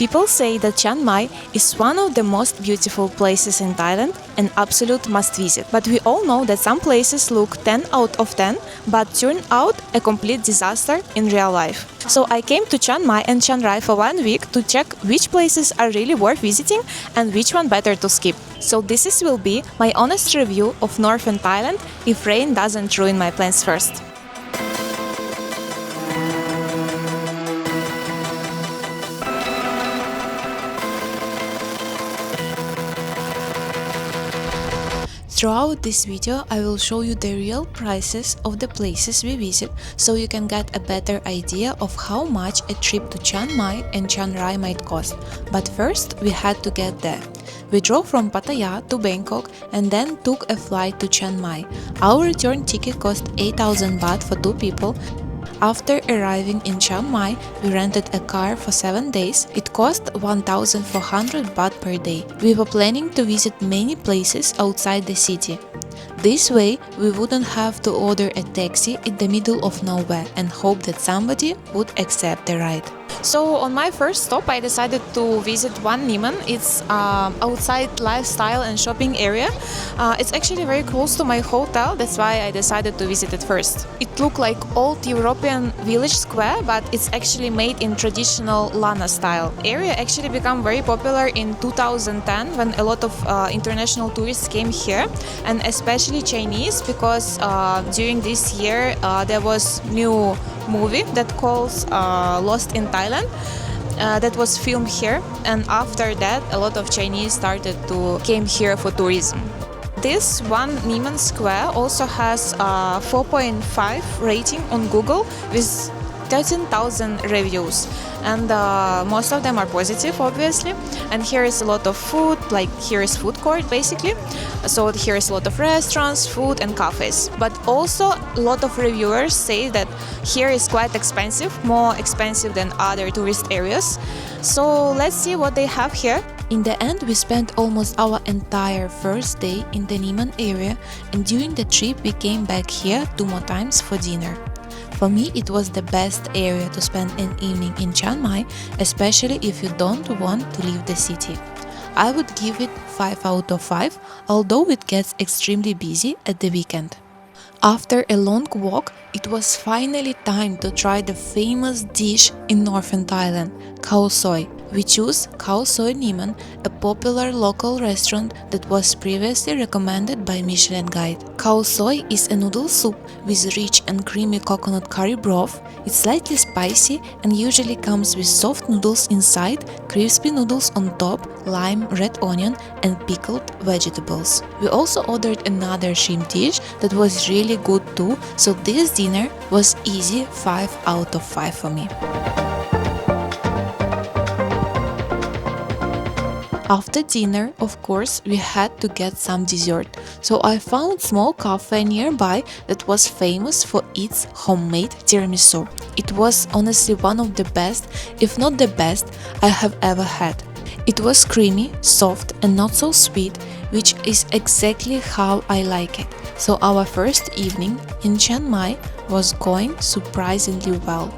People say that Chiang Mai is one of the most beautiful places in Thailand, an absolute must visit. But we all know that some places look 10 out of 10, but turn out a complete disaster in real life. So I came to Chiang Mai and Chiang Rai for 1 week to check which places are really worth visiting and which one better to skip. So this will be my honest review of northern Thailand if rain doesn't ruin my plans first. Throughout this video, I will show you the real prices of the places we visit, so you can get a better idea of how much a trip to Chiang Mai and Chiang Rai might cost. But first, we had to get there. We drove from Pattaya to Bangkok and then took a flight to Chiang Mai. Our return ticket cost 8,000 baht for 2 people. After arriving in Chiang Mai, we rented a car for 7 days. It cost 1,400 baht per day. We were planning to visit many places outside the city. This way, we wouldn't have to order a taxi in the middle of nowhere and hope that somebody would accept the ride. So on my first stop, I decided to visit one Nimman. It's outside lifestyle and shopping area. It's actually very close to my hotel. That's why I decided to visit it first. It looked like old European village square, but it's actually made in traditional Lana style. Area actually became very popular in 2010 when a lot of international tourists came here, and especially Chinese, because during this year there was new movie that calls Lost in Thailand that was filmed here, and after that a lot of Chinese started to came here for tourism. This one Nimman Square also has 4.5 rating on Google with 13,000 reviews, and most of them are positive, obviously. And here is a lot of food, like here is food court basically. So here is a lot of restaurants, food and cafes. But also a lot of reviewers say that here is quite expensive, more expensive than other tourist areas. So let's see what they have here. In the end, we spent almost our entire first day in the Nimman area, and during the trip we came back here 2 more times for dinner. For me, it was the best area to spend an evening in Chiang Mai, especially if you don't want to leave the city. I would give it 5 out of 5, although it gets extremely busy at the weekend. After a long walk, it was finally time to try the famous dish in northern Thailand, Khao Soi. We chose Khao Soi Nimman, a popular local restaurant that was previously recommended by Michelin Guide. Khao Soi is a noodle soup with rich and creamy coconut curry broth. It's slightly spicy and usually comes with soft noodles inside, crispy noodles on top, lime, red onion and pickled vegetables. We also ordered another shrimp dish that was really good too, so this dinner was easy 5 out of 5 for me. After dinner, of course, we had to get some dessert, so I found a small cafe nearby that was famous for its homemade tiramisu. It was honestly one of the best, if not the best, I have ever had. It was creamy, soft and not so sweet, which is exactly how I like it. So our first evening in Chiang Mai was going surprisingly well.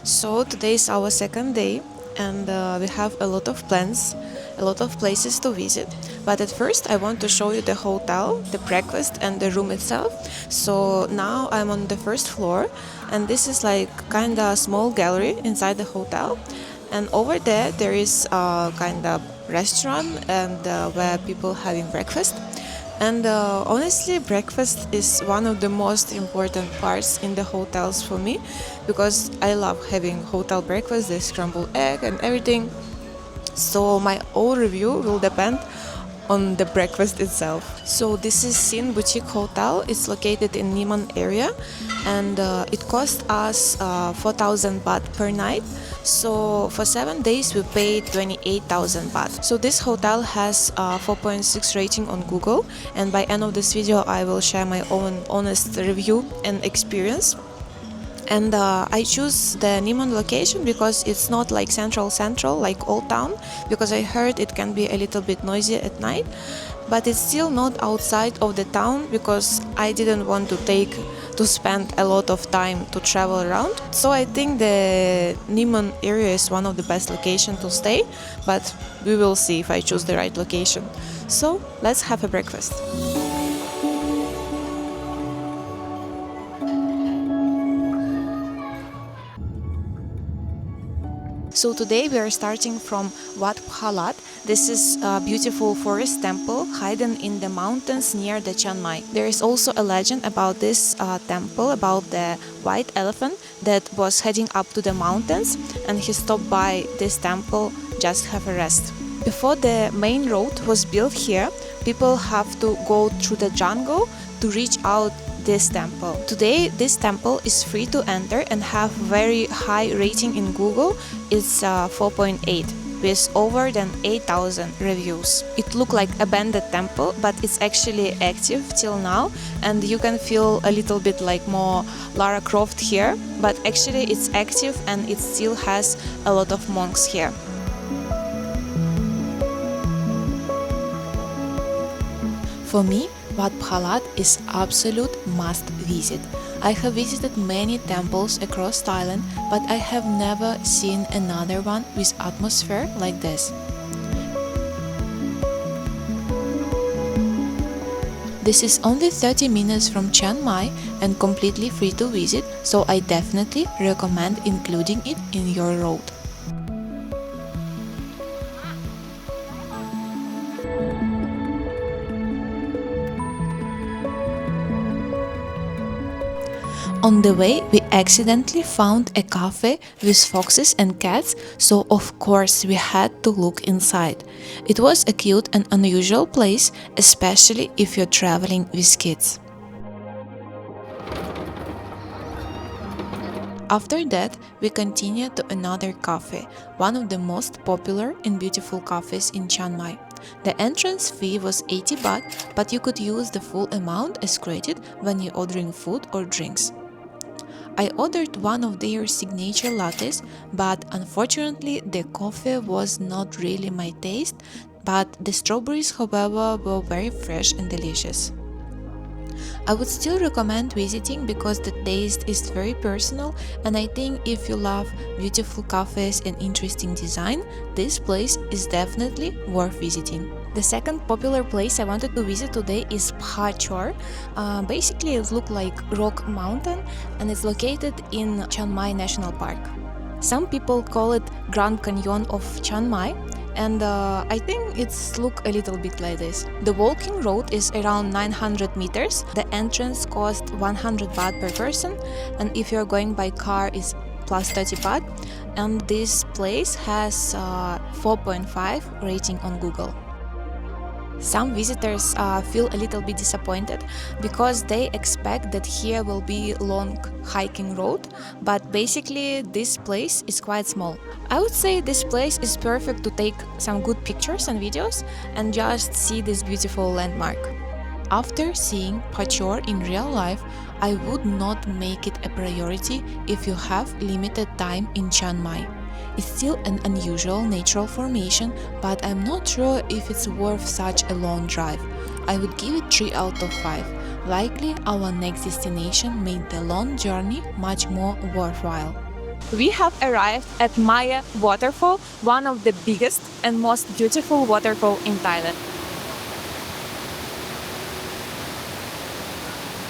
So today is our second day, and we have a lot of plans, a lot of places to visit. But at first I want to show you the hotel, the breakfast and the room itself. So now I'm on the first floor, and this is like kinda small gallery inside the hotel. And over there is a kind of restaurant and where people having breakfast. And honestly, breakfast is one of the most important parts in the hotels for me, because I love having hotel breakfast, the scrambled egg and everything. So my whole review will depend on the breakfast itself. So this is SYN Boutique Hotel. It's located in Nimman area, and it cost us 4,000 baht per night. So for 7 days we paid 28,000 baht. So this hotel has 4.6 rating on Google, and by end of this video I will share my own honest review and experience. And I choose the Nimman location because it's not like central like Old Town, because I heard it can be a little bit noisy at night, but it's still not outside of the town because I didn't want to spend a lot of time to travel around. So I think the Nimman area is one of the best locations to stay, but we will see if I choose the right location. So let's have a breakfast. So today we are starting from Wat Pha Lat. This is a beautiful forest temple hidden in the mountains near the Chiang Mai. There is also a legend about this temple, about the white elephant that was heading up to the mountains, and he stopped by this temple just have a rest. Before the main road was built here, people have to go through the jungle to reach out this temple. Today this temple is free to enter and have very high rating in Google. It's 4.8 with over than 8,000 reviews. It looked like abandoned temple, but it's actually active till now, and you can feel a little bit like more Lara Croft here, but actually it's active and it still has a lot of monks here. For me, Wat Pha Lat is absolute must visit. I have visited many temples across Thailand, but I have never seen another one with atmosphere like this. This is only 30 minutes from Chiang Mai and completely free to visit, so I definitely recommend including it in your road. On the way, we accidentally found a cafe with foxes and cats, so of course we had to look inside. It was a cute and unusual place, especially if you're traveling with kids. After that, we continued to another cafe, one of the most popular and beautiful cafes in Chiang Mai. The entrance fee was 80 baht, but you could use the full amount as credit when you're ordering food or drinks. I ordered one of their signature lattes, but unfortunately the coffee was not really my taste, but the strawberries, however, were very fresh and delicious. I would still recommend visiting because the taste is very personal, and I think if you love beautiful cafes and interesting design, this place is definitely worth visiting. The second popular place I wanted to visit today is Pha Chor. Basically it looks like rock mountain and it's located in Chiang Mai National Park. Some people call it Grand Canyon of Chiang Mai, and I think it's look a little bit like this. The walking road is around 900 meters. The entrance costs 100 baht per person, and if you're going by car it's plus 30 baht, and this place has 4.5 rating on Google. Some visitors feel a little bit disappointed because they expect that here will be long hiking road, but basically this place is quite small. I would say this place is perfect to take some good pictures and videos and just see this beautiful landmark. After seeing Pha Chor in real life, I would not make it a priority if you have limited time in Chiang Mai. It's still an unusual natural formation, but I'm not sure if it's worth such a long drive. I would give it 3 out of 5. Likely our next destination made the long journey much more worthwhile. We have arrived at Mae Ya Waterfall, one of the biggest and most beautiful waterfall in Thailand.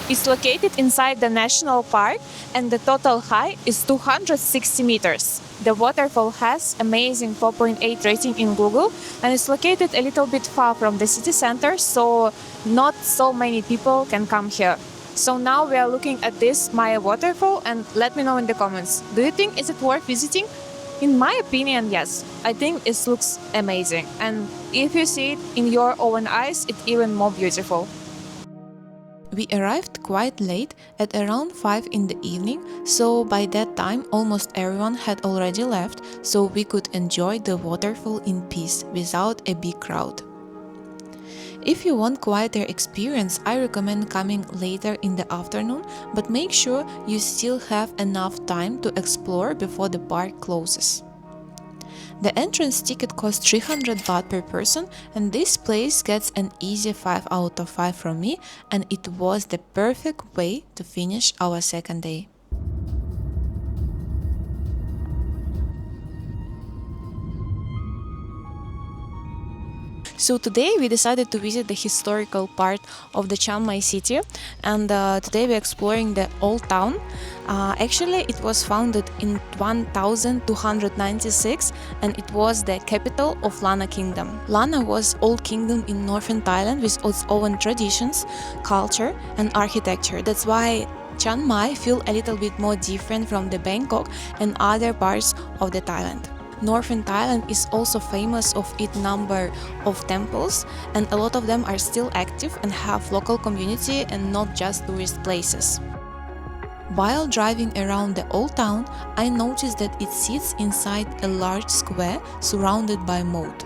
It's located inside the national park and the total height is 260 meters. The waterfall has amazing 4.8 rating in Google and is located a little bit far from the city center, so not so many people can come here. So now we are looking at this Mae Ya Waterfall, and let me know in the comments, do you think is it worth visiting? In my opinion, yes. I think it looks amazing, and if you see it in your own eyes, it's even more beautiful. We arrived quite late, at around 5 in the evening, so by that time almost everyone had already left, so we could enjoy the waterfall in peace without a big crowd. If you want quieter experience, I recommend coming later in the afternoon, but make sure you still have enough time to explore before the park closes. The entrance ticket costs 300 baht per person, and this place gets an easy 5 out of 5 from me, and it was the perfect way to finish our second day. So today we decided to visit the historical part of the Chiang Mai city, and today we're exploring the Old Town. Actually, it was founded in 1296 and it was the capital of Lana Kingdom. Lana was old kingdom in northern Thailand with its own traditions, culture and architecture. That's why Chiang Mai feel a little bit more different from the Bangkok and other parts of the Thailand. Northern Thailand is also famous of its number of temples, and a lot of them are still active and have local community and not just tourist places. While driving around the old town, I noticed that it sits inside a large square surrounded by moat.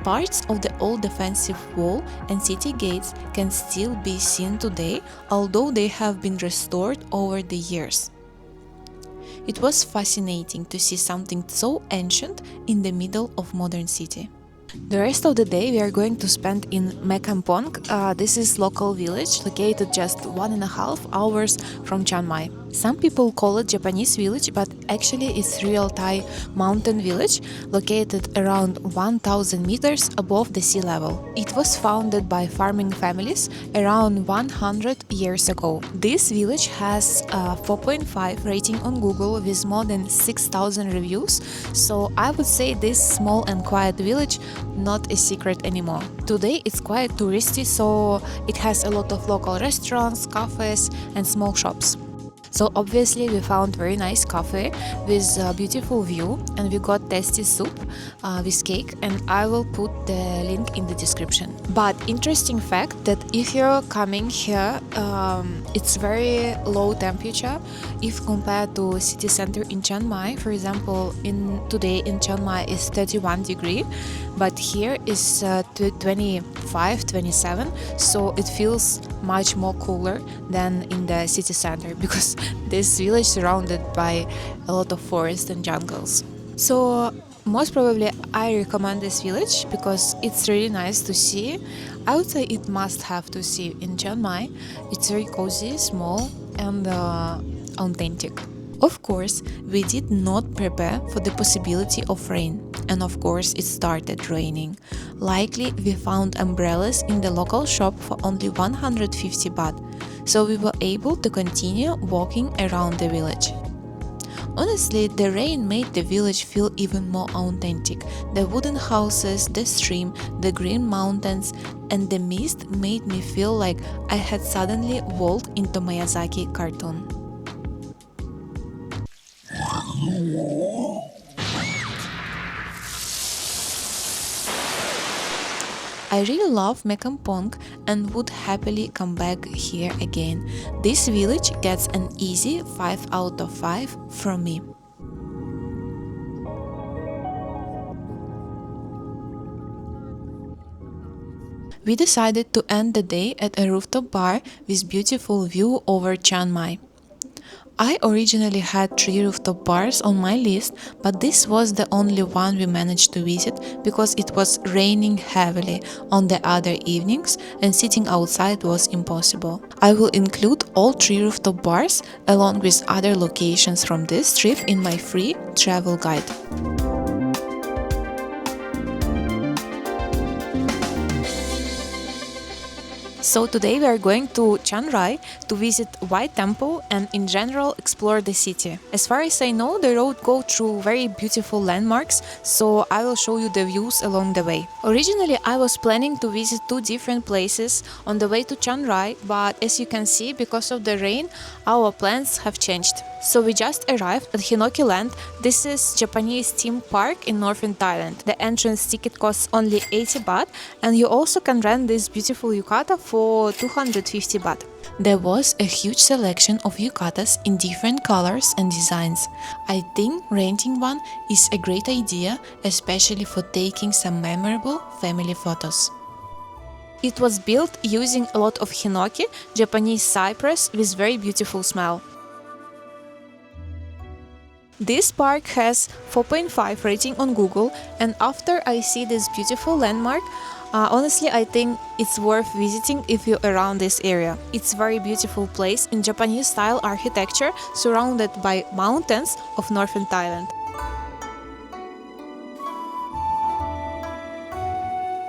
Parts of the old defensive wall and city gates can still be seen today, although they have been restored over the years. It was fascinating to see something so ancient in the middle of modern city. The rest of the day we are going to spend in Mae Kampong. This is local village located just 1.5 hours from Chiang Mai. Some people call it Japanese village, but actually it's real Thai mountain village located around 1000 meters above the sea level. It was founded by farming families around 100 years ago. This village has a 4.5 rating on Google with more than 6000 reviews, so I would say this small and quiet village not a secret anymore. Today it's quite touristy, so it has a lot of local restaurants, cafes and small shops. So obviously we found very nice cafe with a beautiful view, and we got tasty soup with cake, and I will put the link in the description. But interesting fact that if you're coming here, it's very low temperature if compared to city center in Chiang Mai. For example, today in Chiang Mai is 31 degree, but here is 25, 27, so it feels much more cooler than in the city center because this village surrounded by a lot of forests and jungles. So most probably I recommend this village because it's really nice to see. I would say it must have to see in Chiang Mai. It's very cozy, small and authentic. Of course, we did not prepare for the possibility of rain, and of course it started raining. Likely we found umbrellas in the local shop for only 150 baht, so we were able to continue walking around the village. Honestly, the rain made the village feel even more authentic. The wooden houses, the stream, the green mountains, and the mist made me feel like I had suddenly walked into Miyazaki cartoon. I really love Mae Kampong and would happily come back here again. This village gets an easy 5 out of 5 from me. We decided to end the day at a rooftop bar with beautiful view over Chiang Mai. I originally had 3 rooftop bars on my list, but this was the only one we managed to visit because it was raining heavily on the other evenings and sitting outside was impossible. I will include all 3 rooftop bars along with other locations from this trip in my free travel guide. So today we are going to Chiang Rai to visit White Temple and in general explore the city. As far as I know, the road goes through very beautiful landmarks, so I will show you the views along the way. Originally I was planning to visit 2 different places on the way to Chiang Rai, but as you can see, because of the rain, our plans have changed. So we just arrived at Hinoki Land. This is Japanese theme park in northern Thailand. The entrance ticket costs only 80 baht, and you also can rent this beautiful yukata for 250 baht. There was a huge selection of yukatas in different colors and designs. I think renting one is a great idea, especially for taking some memorable family photos. It was built using a lot of hinoki, Japanese cypress with very beautiful smell. This park has 4.5 rating on Google, and after I see this beautiful landmark, honestly I think it's worth visiting if you're around this area. It's a very beautiful place in Japanese style architecture surrounded by mountains of northern Thailand.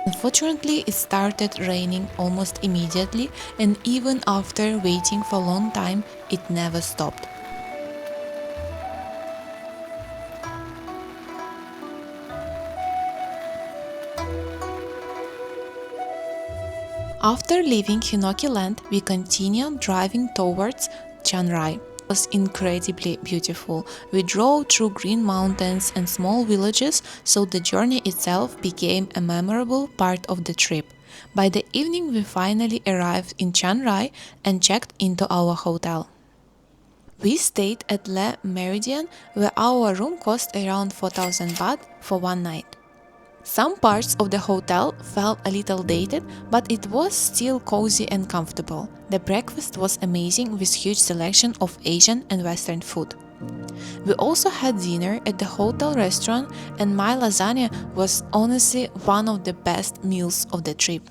Unfortunately, it started raining almost immediately, and even after waiting for a long time, it never stopped. After leaving Hinoki Land, we continued driving towards Chiang Rai. It was incredibly beautiful. We drove through green mountains and small villages, so the journey itself became a memorable part of the trip. By the evening, we finally arrived in Chiang Rai and checked into our hotel. We stayed at Le Méridien, where our room cost around 4,000 baht for one night. Some parts of the hotel felt a little dated, but it was still cozy and comfortable. The breakfast was amazing with huge selection of Asian and Western food. We also had dinner at the hotel restaurant, and my lasagna was honestly one of the best meals of the trip.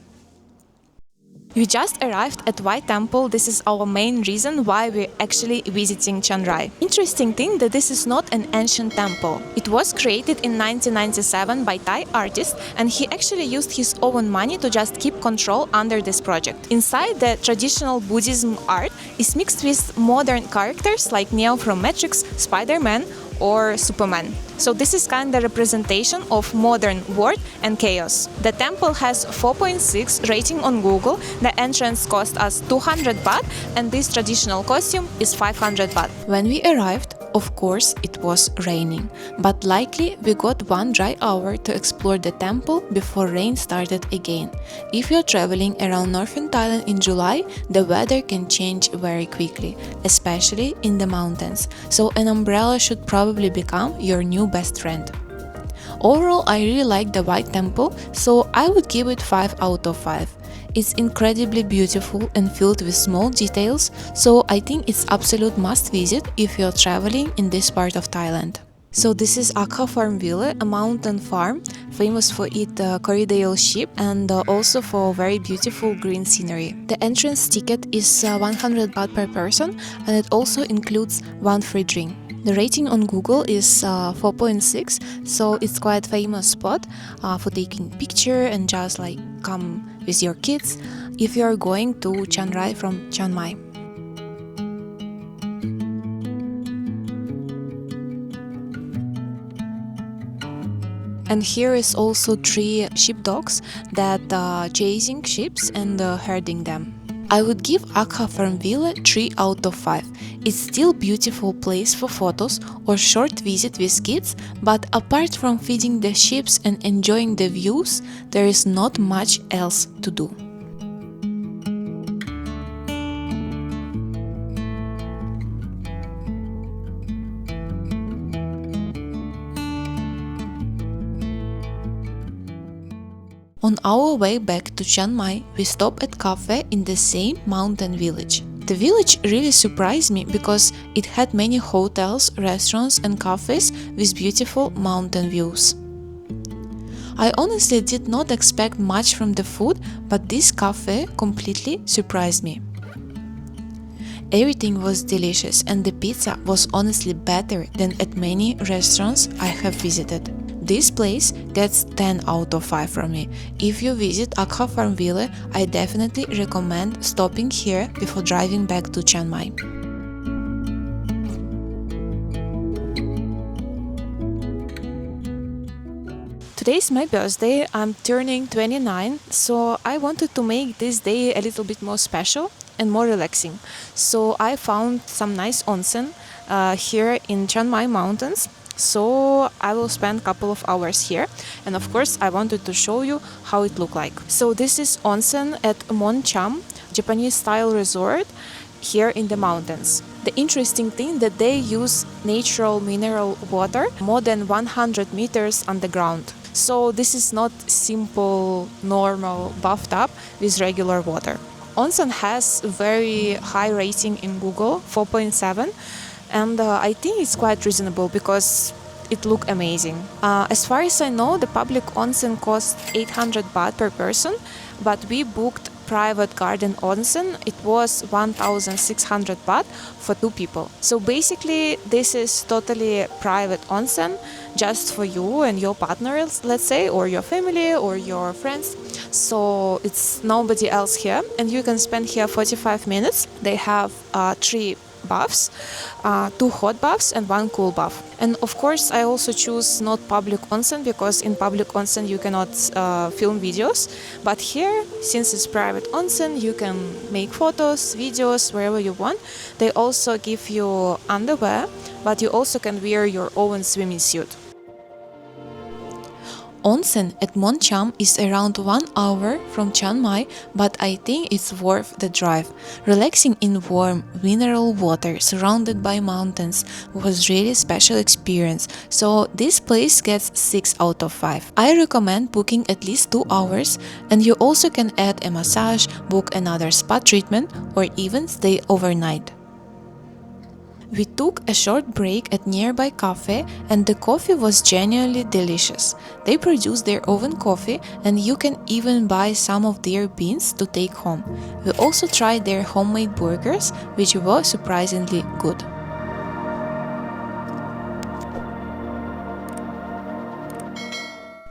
We just arrived at White Temple. This is our main reason why we're actually visiting Chiang Rai. Interesting thing that this is not an ancient temple. It was created in 1997 by Thai artist, and he actually used his own money to just keep control under this project. Inside, the traditional Buddhism art is mixed with modern characters like Neo from Matrix, Spider-Man or Superman. So this is kind of representation of modern world and chaos. The temple has 4.6 rating on Google. The entrance cost us 200 baht, and this traditional costume is 500 baht. When we arrived, of course, it was raining, but likely we got one dry hour to explore the temple before rain started again. If you're traveling around northern Thailand in July, the weather can change very quickly, especially in the mountains, so an umbrella should probably become your new best friend. Overall, I really like the White Temple, so I would give it 5 out of 5. It's incredibly beautiful and filled with small details, so I think it's absolute must visit if you're traveling in this part of Thailand. So this is Akha FarmVille, a mountain farm famous for its corriedale sheep and also for very beautiful green scenery. The entrance ticket is 100 baht per person, and it also includes one free drink. The rating on Google is 4.6, so it's quite famous spot for taking picture and just like come with your kids if you are going to Chiang Rai from Chiang Mai. And here is also 3 sheepdogs that chasing sheep and herding them. I would give Akha FarmVille 3 out of 5. It's still beautiful place for photos or short visit with kids, but apart from feeding the sheep and enjoying the views, there is not much else to do. On our way back to Chiang Mai, we stopped at cafe in the same mountain village. The village really surprised me because it had many hotels, restaurants and cafes with beautiful mountain views. I honestly did not expect much from the food, but this cafe completely surprised me. Everything was delicious and the pizza was honestly better than at many restaurants I have visited. This place gets 10 out of 5 from me. If you visit Akha FarmVille, I definitely recommend stopping here before driving back to Chiang Mai. Today is my birthday. I'm turning 29, so I wanted to make this day a little bit more special and more relaxing. So I found some nice onsen here in Chiang Mai mountains. So I will spend a couple of hours here, and of course I wanted to show you how it looked like. So this is onsen at Moncham, Japanese style resort here in the mountains. The interesting thing that they use natural mineral water more than 100 meters underground. So this is not simple normal bathtub with regular water. Onsen has very high rating in Google, 4.7, and I think it's quite reasonable because it look amazing. As far as I know, the public onsen costs 800 baht per person, but we booked private garden onsen. It was 1,600 baht for 2 people. So basically, this is totally private onsen, just for you and your partners, let's say, or your family or your friends. So it's nobody else here, and you can spend here 45 minutes. They have 3 baths, 2 hot baths and 1 cool bath. And of course I also choose not public onsen because in public onsen you cannot film videos, but here, since it's private onsen, you can make photos, videos wherever you want. They also give you underwear, but you also can wear your own swimming suit. Onsen at Moncham is around 1 hour from Chiang Mai, but I think it's worth the drive. Relaxing in warm, mineral water surrounded by mountains was really special experience, so this place gets 6 out of 5. I recommend booking at least 2 hours, and you also can add a massage, book another spa treatment, or even stay overnight. We took a short break at nearby cafe, and the coffee was genuinely delicious. They produce their own coffee, and you can even buy some of their beans to take home. We also tried their homemade burgers, which were surprisingly good.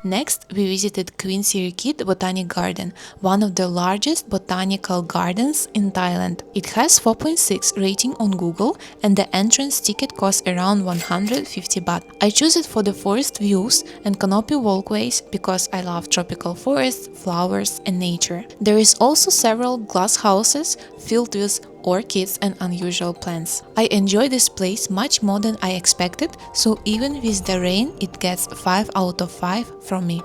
Next, we visited Queen Sirikit Botanic Garden, one of the largest botanical gardens in Thailand. It has 4.6 rating on Google, and the entrance ticket costs around 150 baht. I chose it for the forest views and canopy walkways because I love tropical forests, flowers and nature. There is also several glass houses filled with orchids and unusual plants. I enjoy this place much more than I expected, so even with the rain, it gets 5 out of 5 from me.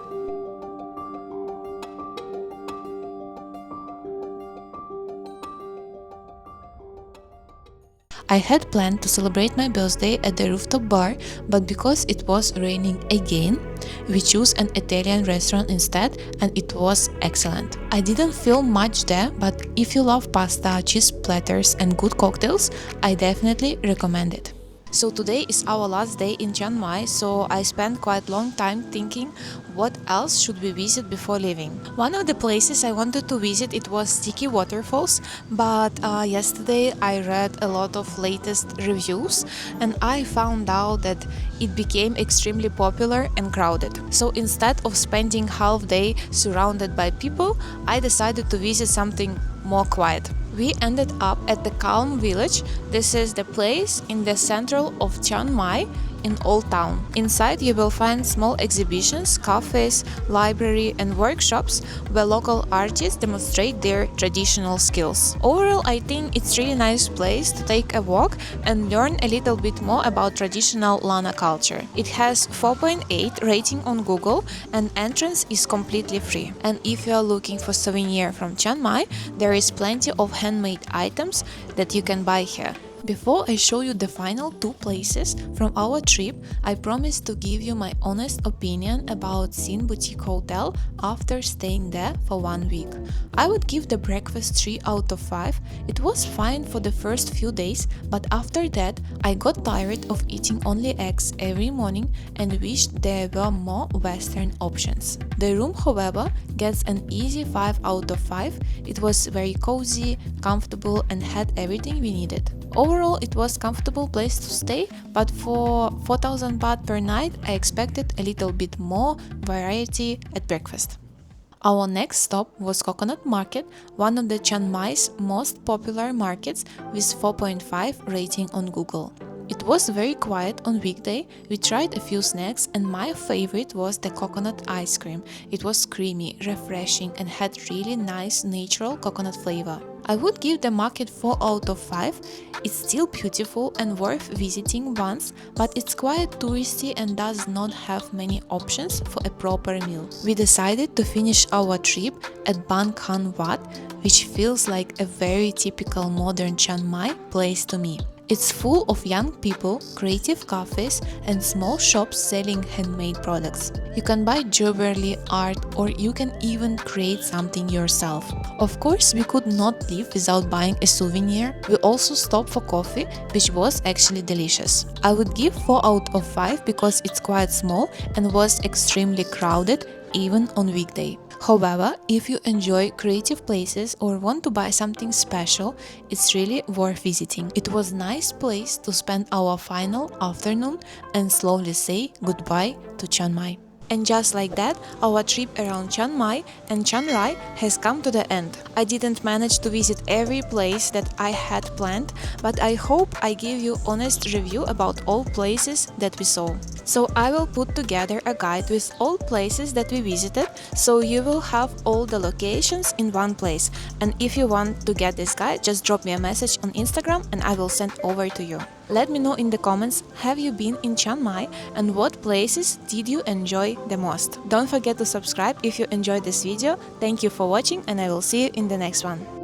I had planned to celebrate my birthday at the rooftop bar, but because it was raining again, we chose an Italian restaurant instead, and it was excellent. I didn't film much there, but if you love pasta, cheese platters and good cocktails, I definitely recommend it. So today is our last day in Chiang Mai, so I spent quite long time thinking what else should we visit before leaving. One of the places I wanted to visit, it was Sticky Waterfalls, but yesterday I read a lot of latest reviews and I found out that it became extremely popular and crowded. So instead of spending half day surrounded by people, I decided to visit something more quiet. We ended up at the Kalm Village. This is the place in the center of Chiang Mai in Old Town. Inside you will find small exhibitions, cafes, library and workshops where local artists demonstrate their traditional skills. Overall, I think it's really nice place to take a walk and learn a little bit more about traditional Lana culture. It has 4.8 rating on Google and entrance is completely free. And if you are looking for souvenir from Chiang Mai, there is plenty of handmade items that you can buy here. Before I show you the final 2 places from our trip, I promised to give you my honest opinion about SYN Boutique Hotel after staying there for 1 week. I would give the breakfast 3 out of 5. It was fine for the first few days, but after that I got tired of eating only eggs every morning and wished there were more Western options. The room, however, gets an easy 5 out of 5. It was very cozy, comfortable and had everything we needed. Overall, it was a comfortable place to stay, but for 4,000 baht per night, I expected a little bit more variety at breakfast. Our next stop was Coconut Market, one of the Chiang Mai's most popular markets with 4.5 rating on Google. It was very quiet on weekday. We tried a few snacks and my favorite was the coconut ice cream. It was creamy, refreshing and had really nice natural coconut flavor. I would give the market 4 out of 5. It's still beautiful and worth visiting once, but it's quite touristy and does not have many options for a proper meal. We decided to finish our trip at Baan Kang Wat, which feels like a very typical modern Chiang Mai place to me. It's full of young people, creative cafes, and small shops selling handmade products. You can buy jewelry, art, or you can even create something yourself. Of course, we could not live without buying a souvenir. We also stopped for coffee, which was actually delicious. I would give 4 out of 5 because it's quite small and was extremely crowded even on weekday. However, if you enjoy creative places or want to buy something special, it's really worth visiting. It was a nice place to spend our final afternoon and slowly say goodbye to Chiang Mai. And just like that, our trip around Chiang Mai and Chiang Rai has come to the end. I didn't manage to visit every place that I had planned, but I hope I gave you honest review about all places that we saw. So I will put together a guide with all places that we visited, so you will have all the locations in one place. And if you want to get this guide, just drop me a message on Instagram and I will send over to you. Let me know in the comments, have you been in Chiang Mai and what places did you enjoy the most? Don't forget to subscribe if you enjoyed this video. Thank you for watching and I will see you in the next one.